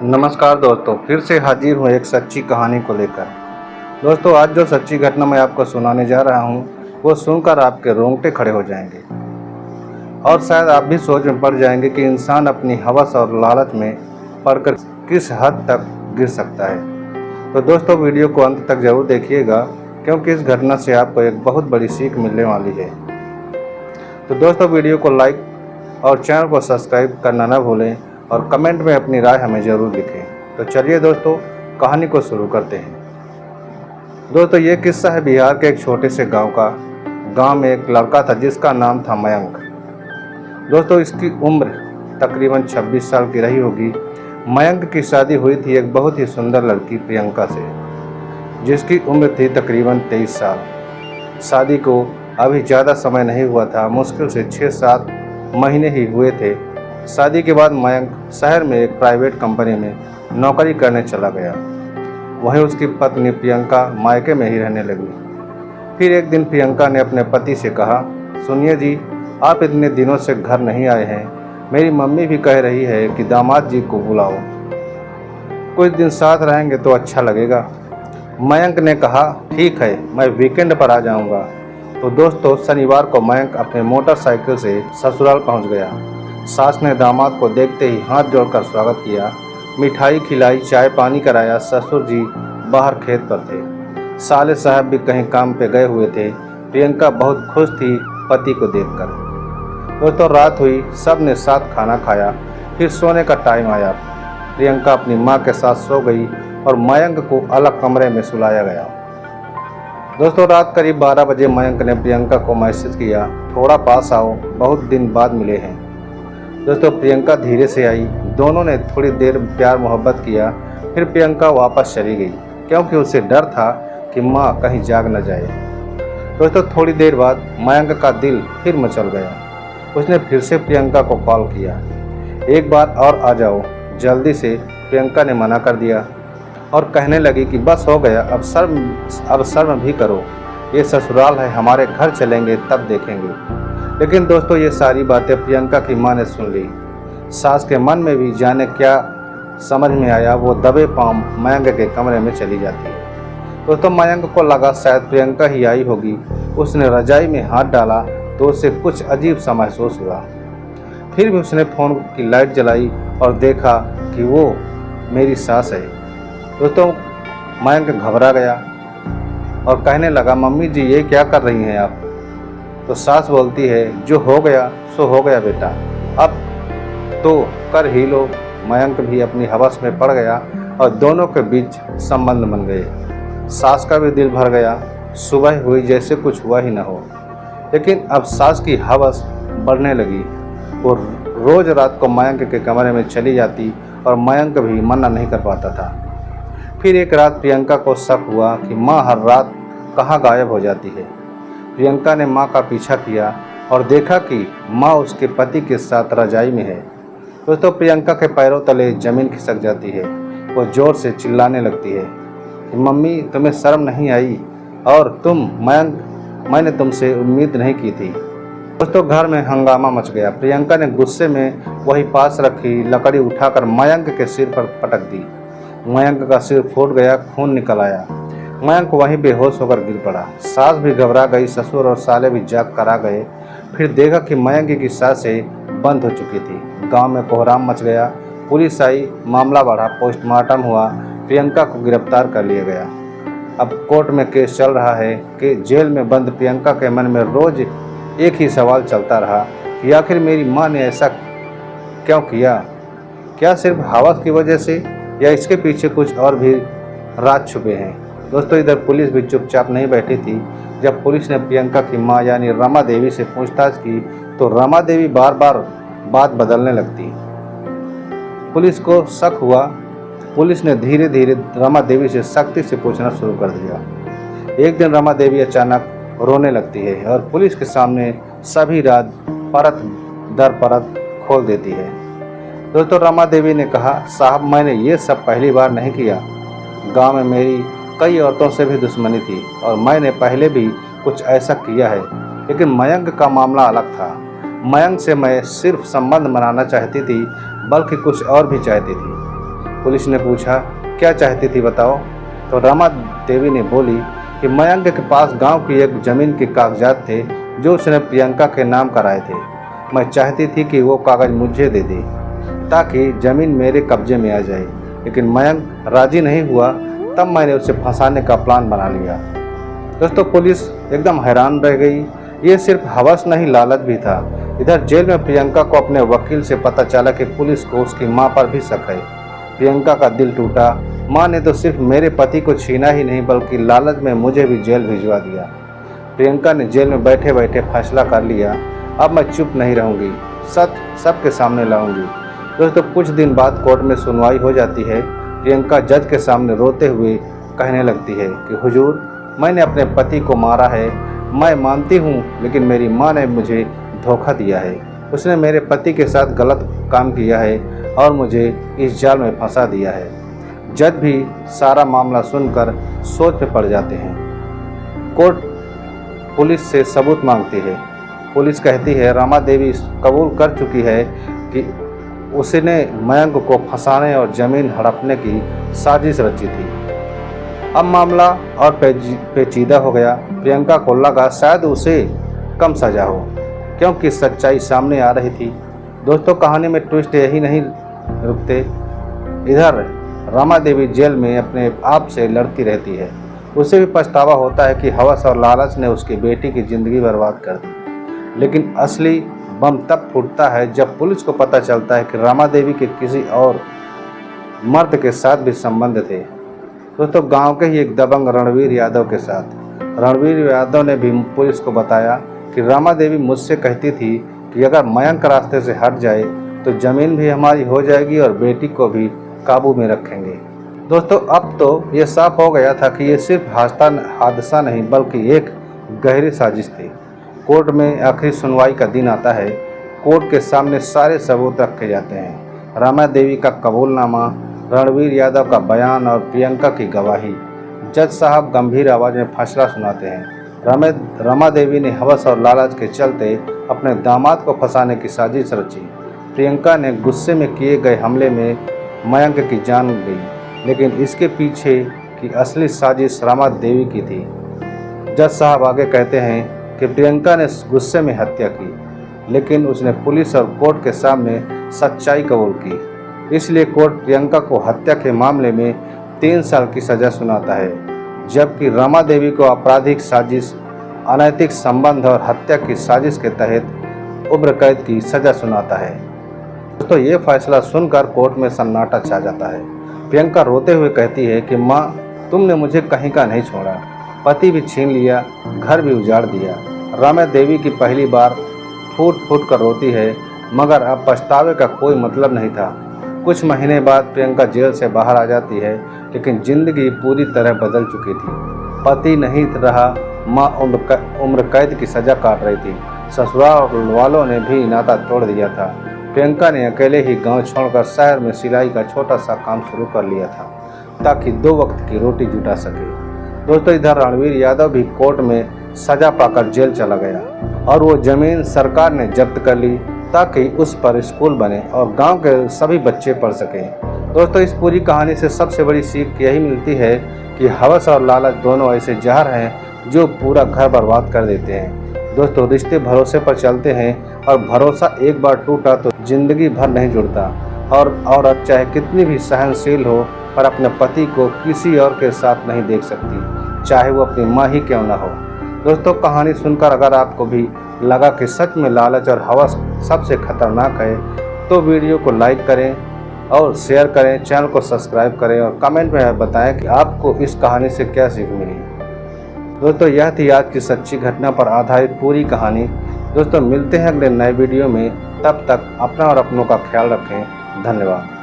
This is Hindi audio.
नमस्कार दोस्तों, फिर से हाजिर हूँ एक सच्ची कहानी को लेकर। दोस्तों, आज जो सच्ची घटना मैं आपको सुनाने जा रहा हूँ वो सुनकर आपके रोंगटे खड़े हो जाएंगे और शायद आप भी सोच में पड़ जाएंगे कि इंसान अपनी हवस और लालच में पड़कर किस हद तक गिर सकता है। तो दोस्तों, वीडियो को अंत तक जरूर देखिएगा क्योंकि इस घटना से आपको एक बहुत बड़ी सीख मिलने वाली है। तो दोस्तों, वीडियो को लाइक और चैनल को सब्सक्राइब करना न भूलें और कमेंट में अपनी राय हमें ज़रूर लिखें। तो चलिए दोस्तों, कहानी को शुरू करते हैं। दोस्तों, ये किस्सा है बिहार के एक छोटे से गांव का। गांव में एक लड़का था जिसका नाम था मयंक। दोस्तों, इसकी उम्र तकरीबन 26 साल की रही होगी। मयंक की शादी हुई थी एक बहुत ही सुंदर लड़की प्रियंका से, जिसकी उम्र थी तकरीबन 23 साल। शादी को अभी ज़्यादा समय नहीं हुआ था, मुश्किल से 6-7 महीने ही हुए थे। शादी के बाद मयंक शहर में एक प्राइवेट कंपनी में नौकरी करने चला गया। वहीं उसकी पत्नी प्रियंका मायके में ही रहने लगी। फिर एक दिन प्रियंका ने अपने पति से कहा, सुनिए जी, आप इतने दिनों से घर नहीं आए हैं। मेरी मम्मी भी कह रही है कि दामाद जी को बुलाओ, कुछ दिन साथ रहेंगे तो अच्छा लगेगा। मयंक ने कहा, ठीक है, मैं वीकेंड पर आ जाऊंगा। तो दोस्तों, शनिवार को मयंक अपने मोटरसाइकिल से ससुराल पहुंच गया। सास ने दामाद को देखते ही हाथ जोड़कर स्वागत किया, मिठाई खिलाई, चाय पानी कराया। ससुर जी बाहर खेत पर थे, साले साहब भी कहीं काम पे गए हुए थे। प्रियंका बहुत खुश थी पति को देखकर। दोस्तों, रात हुई, सब ने साथ खाना खाया। फिर सोने का टाइम आया। प्रियंका अपनी माँ के साथ सो गई और मयंक को अलग कमरे में सुलाया गया। दोस्तों, रात करीब 12 बजे मयंक ने प्रियंका को मैसेज किया, थोड़ा पास आओ, बहुत दिन बाद मिले हैं। दोस्तों, प्रियंका धीरे से आई। दोनों ने थोड़ी देर प्यार मोहब्बत किया। फिर प्रियंका वापस चली गई क्योंकि उसे डर था कि माँ कहीं जाग न जाए। दोस्तों, थोड़ी देर बाद मयंक का दिल फिर मचल गया। उसने फिर से प्रियंका को कॉल किया, एक बार और आ जाओ जल्दी से। प्रियंका ने मना कर दिया और कहने लगी कि बस हो गया, अब शर्म भी करो, ये ससुराल है, हमारे घर चलेंगे तब देखेंगे। लेकिन दोस्तों, ये सारी बातें प्रियंका की माँ ने सुन ली। सास के मन में भी जाने क्या समझ में आया, वो दबे पांव मयंक के कमरे में चली जाती है। दोस्तों, मयंक को लगा शायद प्रियंका ही आई होगी। उसने रजाई में हाथ डाला तो उसे कुछ अजीब सा महसूस हुआ। फिर भी उसने फ़ोन की लाइट जलाई और देखा कि वो मेरी सास है। दोस्तों, मयंक घबरा गया और कहने लगा, मम्मी जी, ये क्या कर रही हैं आप? तो सास बोलती है, जो हो गया सो हो गया बेटा, अब तो कर ही लो। मयंक भी अपनी हवस में पड़ गया और दोनों के बीच संबंध बन गए। सास का भी दिल भर गया। सुबह हुई जैसे कुछ हुआ ही न हो। लेकिन अब सास की हवस बढ़ने लगी। वो रोज रात को मयंक के कमरे में चली जाती और मयंक भी मना नहीं कर पाता था। फिर एक रात प्रियंका को शक हुआ कि माँ हर रात कहाँ गायब हो जाती है। प्रियंका ने माँ का पीछा किया और देखा कि माँ उसके पति के साथ रजाई में है। दोस्तों, प्रियंका के पैरों तले जमीन खिसक जाती है। वो जोर से चिल्लाने लगती है कि मम्मी, तुम्हें शर्म नहीं आई? और तुम मयंक, मैंने तुमसे उम्मीद नहीं की थी। दोस्तों, घर में हंगामा मच गया। प्रियंका ने गुस्से में वही पास रखी लकड़ी उठाकर मयंक के सिर पर पटक दी। मयंक का सिर फूट गया, खून निकल आया। मयंक वहीं बेहोश होकर गिर पड़ा। सास भी घबरा गई, ससुर और साले भी जाग कर आ गए। फिर देखा कि मयंक की सांसें बंद हो चुकी थी। गांव में कोहराम मच गया। पुलिस आई, मामला बढ़ा, पोस्टमार्टम हुआ, प्रियंका को गिरफ्तार कर लिया गया। अब कोर्ट में केस चल रहा है कि जेल में बंद प्रियंका के मन में रोज एक ही सवाल चलता रहा कि आखिर मेरी माँ ने ऐसा क्यों किया? क्या सिर्फ हवस की वजह से या इसके पीछे कुछ और भी राज छुपे हैं? दोस्तों, इधर पुलिस भी चुपचाप नहीं बैठी थी। जब पुलिस ने प्रियंका की मां यानी रमा देवी से पूछताछ की तो रमा देवी बार बार बात बदलने लगती। पुलिस को शक हुआ। पुलिस ने धीरे धीरे रमा देवी से सख्ती से पूछना शुरू कर दिया। एक दिन रमा देवी अचानक रोने लगती है और पुलिस के सामने सभी राज परत दर परत खोल देती है। दोस्तों, रमा देवी ने कहा, साहब, मैंने ये सब पहली बार नहीं किया। गांव में मेरी कई औरतों से भी दुश्मनी थी और मैंने पहले भी कुछ ऐसा किया है, लेकिन मयंक का मामला अलग था। मयंक से मैं सिर्फ संबंध बनाना चाहती थी, बल्कि कुछ और भी चाहती थी। पुलिस ने पूछा, क्या चाहती थी बताओ? तो रमा देवी ने बोली कि मयंक के पास गांव की एक ज़मीन के कागजात थे जो उसने प्रियंका के नाम कराए थे। मैं चाहती थी कि वो कागज़ मुझे दे दे ताकि ज़मीन मेरे कब्जे में आ जाए, लेकिन मयंक राज़ी नहीं हुआ। तब मैंने उसे फंसाने का प्लान बना लिया। दोस्तों, पुलिस एकदम हैरान रह गई। ये सिर्फ हवस नहीं, लालच भी था। इधर जेल में प्रियंका को अपने वकील से पता चला कि पुलिस को उसकी मां पर भी शक है। प्रियंका का दिल टूटा। मां ने तो सिर्फ मेरे पति को छीना ही नहीं बल्कि लालच में मुझे भी जेल भिजवा दिया। प्रियंका ने जेल में बैठे बैठे फैसला कर लिया, अब मैं चुप नहीं रहूंगी, सच सबके सामने लाऊंगी। दोस्तों, कुछ दिन बाद कोर्ट में सुनवाई हो जाती है। प्रियंका जज के सामने रोते हुए कहने लगती है कि हुजूर, मैंने अपने पति को मारा है। मैं मानती हूँ, लेकिन मेरी माँ ने मुझे धोखा दिया है। उसने मेरे पति के साथ गलत काम किया है और मुझे इस जाल में फंसा दिया है। जज भी सारा मामला सुनकर सोच में पड़ जाते हैं। कोर्ट पुलिस से सबूत मांगती है। पुलिस कहती है रमा देवी कबूल कर चुकी है कि उसने मयंक को फंसाने और ज़मीन हड़पने की साजिश रची थी। अब मामला और पेचीदा हो गया। प्रियंका को लगा शायद उसे कम सजा हो, क्योंकि सच्चाई सामने आ रही थी। दोस्तों, कहानी में ट्विस्ट यही नहीं रुकते। इधर रमा देवी जेल में अपने आप से लड़ती रहती है। उसे भी पछतावा होता है कि हवस और लालच ने उसकी बेटी की ज़िंदगी बर्बाद कर दी। लेकिन असली बम तब फूटता है जब पुलिस को पता चलता है कि रमा देवी के किसी और मर्द के साथ भी संबंध थे। दोस्तों, गांव के ही एक दबंग रणवीर यादव के साथ। रणवीर यादव ने भी पुलिस को बताया कि रमा देवी मुझसे कहती थी कि अगर मयंक रास्ते से हट जाए तो ज़मीन भी हमारी हो जाएगी और बेटी को भी काबू में रखेंगे। दोस्तों, अब तो ये साफ हो गया था कि ये सिर्फ हादसा नहीं बल्कि एक गहरी साजिश थी। कोर्ट में आखिरी सुनवाई का दिन आता है। कोर्ट के सामने सारे सबूत रखे जाते हैं। रमा देवी का कबूलनामा, रणवीर यादव का बयान और प्रियंका की गवाही। जज साहब गंभीर आवाज़ में फैसला सुनाते हैं। रमा देवी ने हवस और लालच के चलते अपने दामाद को फंसाने की साजिश रची। प्रियंका ने गुस्से में किए गए हमले में मयंक की जान गई, लेकिन इसके पीछे की असली साजिश रमा देवी की थी। जज साहब आगे कहते हैं कि प्रियंका ने गुस्से में हत्या की, लेकिन उसने पुलिस और कोर्ट के सामने सच्चाई कबूल की। इसलिए कोर्ट प्रियंका को हत्या के मामले में 3 साल की सज़ा सुनाता है, जबकि रमा देवी को आपराधिक साजिश, अनैतिक संबंध और हत्या की साजिश के तहत उम्र कैद की सज़ा सुनाता है। तो ये फैसला सुनकर कोर्ट में सन्नाटा छा जाता है। प्रियंका रोते हुए कहती है कि माँ, तुमने मुझे कहीं का नहीं छोड़ा, पति भी छीन लिया, घर भी उजाड़ दिया। रमा देवी की पहली बार फूट फूट कर रोती है, मगर अब पछतावे का कोई मतलब नहीं था। कुछ महीने बाद प्रियंका जेल से बाहर आ जाती है, लेकिन जिंदगी पूरी तरह बदल चुकी थी। पति नहीं रहा, माँ उम्र कैद की सज़ा काट रही थी। ससुराल वालों ने भी नाता तोड़ दिया था। प्रियंका ने अकेले ही गांव छोड़कर शहर में सिलाई का छोटा सा काम शुरू कर लिया था, ताकि 2 वक्त की रोटी जुटा सके। दोस्तों, इधर रणवीर यादव भी कोर्ट में सजा पाकर जेल चला गया और वो ज़मीन सरकार ने जब्त कर ली ताकि उस पर स्कूल बने और गांव के सभी बच्चे पढ़ सकें। दोस्तों, इस पूरी कहानी से सबसे बड़ी सीख यही मिलती है कि हवस और लालच दोनों ऐसे जहर हैं जो पूरा घर बर्बाद कर देते हैं। दोस्तों, रिश्ते भरोसे पर चलते हैं और भरोसा एक बार टूटा तो जिंदगी भर नहीं जुड़ता। और औरत चाहे कितनी भी सहनशील हो, पर अपने पति को किसी और के साथ नहीं देख सकती, चाहे वो अपनी माँ ही क्यों ना हो। दोस्तों, कहानी सुनकर अगर आपको भी लगा कि सच में लालच और हवस सबसे खतरनाक है, तो वीडियो को लाइक करें और शेयर करें, चैनल को सब्सक्राइब करें और कमेंट में बताएं कि आपको इस कहानी से क्या सीख मिली। दोस्तों, यह थी आज की सच्ची घटना पर आधारित पूरी कहानी। दोस्तों, मिलते हैं अगले नए वीडियो में। तब तक अपना और अपनों का ख्याल रखें। धन्यवाद।